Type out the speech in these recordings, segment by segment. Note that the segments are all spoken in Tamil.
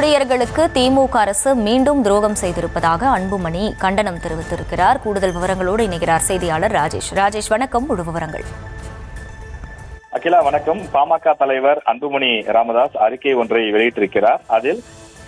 ஊழியர்களுக்கு திமுக அரசு மீண்டும் துரோகம் செய்திருப்பதாக அன்புமணி கண்டனம் தெரிவித்திருக்கிறார். கூடுதல் விவரங்களோடு இணைகிறார் செய்தியாளர் ராஜேஷ். வணக்கம். முழு விவரங்கள். அகிலா வணக்கம். பாமக தலைவர் அன்புமணி ராமதாஸ் அறிக்கை ஒன்றை வெளியிட்டிருக்கிறார். அதில்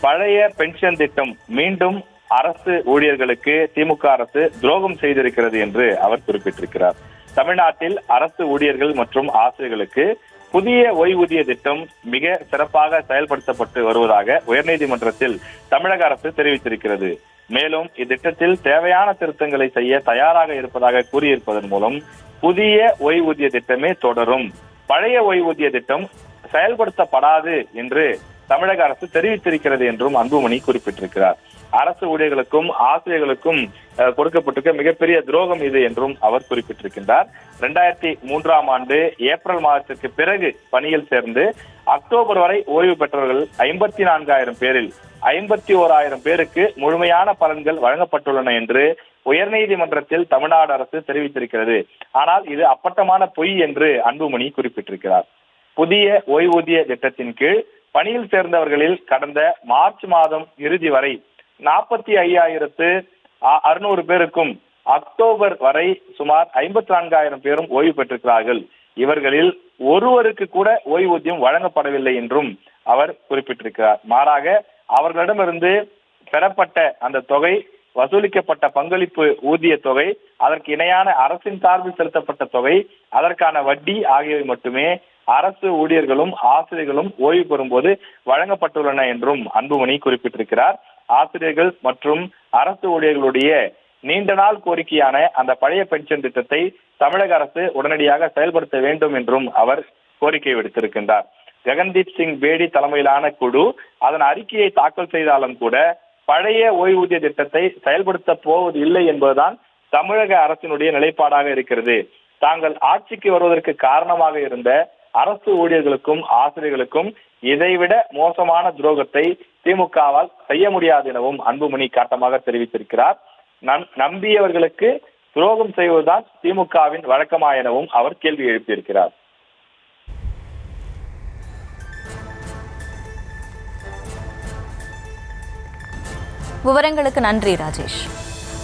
பழைய பென்ஷன் திட்டம் மீண்டும் அரசு ஊழியர்களுக்கு திமுக அரசு துரோகம் செய்திருக்கிறது என்று அவர் குறிப்பிட்டிருக்கிறார். தமிழ்நாட்டில் அரசு ஊழியர்கள் மற்றும் ஆசிரியர்களுக்கு புதிய ஓய்வூதிய திட்டம் மிக சிறப்பாக செயல்படுத்தப்பட்டு வருவதாக உயர்நீதிமன்றத்தில் தமிழக அரசு தெரிவித்திருக்கிறது. மேலும் இத்திட்டத்தில் தேவையான திருத்தங்களை செய்ய தயாராக இருப்பதாக கூறியிருப்பதன் மூலம் புதிய ஓய்வூதிய திட்டமே தொடரும், பழைய ஓய்வூதிய திட்டம் செயல்படுத்தப்படாது என்று தமிழக அரசு தெரிவித்திருக்கிறது என்றும் அன்புமணி குறிப்பிட்டிருக்கிறார். அரசு ஊழியர்களுக்கும் ஆசிரியர்களுக்கும் கொடுக்கப்பட்டிருக்க மிகப்பெரிய துரோகம் இது என்றும் அவர் குறிப்பிட்டிருக்கின்றார். 2003ஆம் ஆண்டு ஏப்ரல் மாதத்திற்கு பிறகு பணியில் சேர்ந்து அக்டோபர் வரை ஓய்வு பெற்றவர்கள் 54,000 பேரில் 51,000 பேருக்கு முழுமையான பலன்கள் வழங்கப்பட்டுள்ளன என்று உயர்நீதிமன்றத்தில் தமிழ்நாடு அரசு தெரிவித்திருக்கிறது. ஆனால் இது அப்பட்டமான பொய் என்று அன்புமணி குறிப்பிட்டிருக்கிறார். புதிய ஓய்வூதிய திட்டத்தின் கீழ் பணியில் சேர்ந்தவர்களில் கடந்த மார்ச் மாதம் இறுதி வரை 45,600 பேருக்கும் அக்டோபர் வரை சுமார் 54,000 பேரும் ஓய்வு பெற்றிருக்கிறார்கள். இவர்களில் ஒருவருக்கு கூட ஓய்வூதியம் வழங்கப்படவில்லை என்றும் அவர் குறிப்பிட்டிருக்கிறார். மாறாக அவர்களிடமிருந்து பெறப்பட்ட அந்த தொகை, வசூலிக்கப்பட்ட பங்களிப்பு ஊதிய தொகை, அதற்கு இணையான அரசின் சார்பில் செலுத்தப்பட்ட தொகை, அதற்கான வட்டி ஆகியவை மட்டுமே அரசு ஊழியர்களும் ஆசிரியர்களும் ஓய்வு பெறும்போது வழங்கப்பட்டுள்ளன என்றும் அன்புமணி குறிப்பிட்டிருக்கிறார். ஆசிரியர்கள் மற்றும் அரசு ஊழியர்களுடைய நீண்ட நாள் கோரிக்கையான அந்த பழைய பென்ஷன் திட்டத்தை தமிழக அரசு உடனடியாக செயல்படுத்த வேண்டும் என்றும் அவர் கோரிக்கை விடுத்திருக்கின்றார். ககன்தீப் சிங் பேடி தலைமையிலான குழு அதன் அறிக்கையை தாக்கல் செய்தாலும் கூட பழைய ஓய்வூதிய திட்டத்தை செயல்படுத்த போவது இல்லை என்பதுதான் தமிழக அரசினுடைய நிலைப்பாடாக இருக்கிறது. தாங்கள் ஆட்சிக்கு வருவதற்கு காரணமாக இருந்த அரசு ஊழியர்களுக்கும் ஆசிரியர்களுக்கும் இதைவிட மோசமான துரோகத்தை திமுகவால் செய்ய முடியாது எனவும் அன்புமணி காட்டமாக தெரிவித்திருக்கிறார். நம்பியவர்களுக்கு துரோகம் செய்வதுதான் திமுகவின் வழக்கமா எனவும் அவர் கேள்வி எழுப்பியிருக்கிறார். விவரங்களுக்கு நன்றி ராஜேஷ்.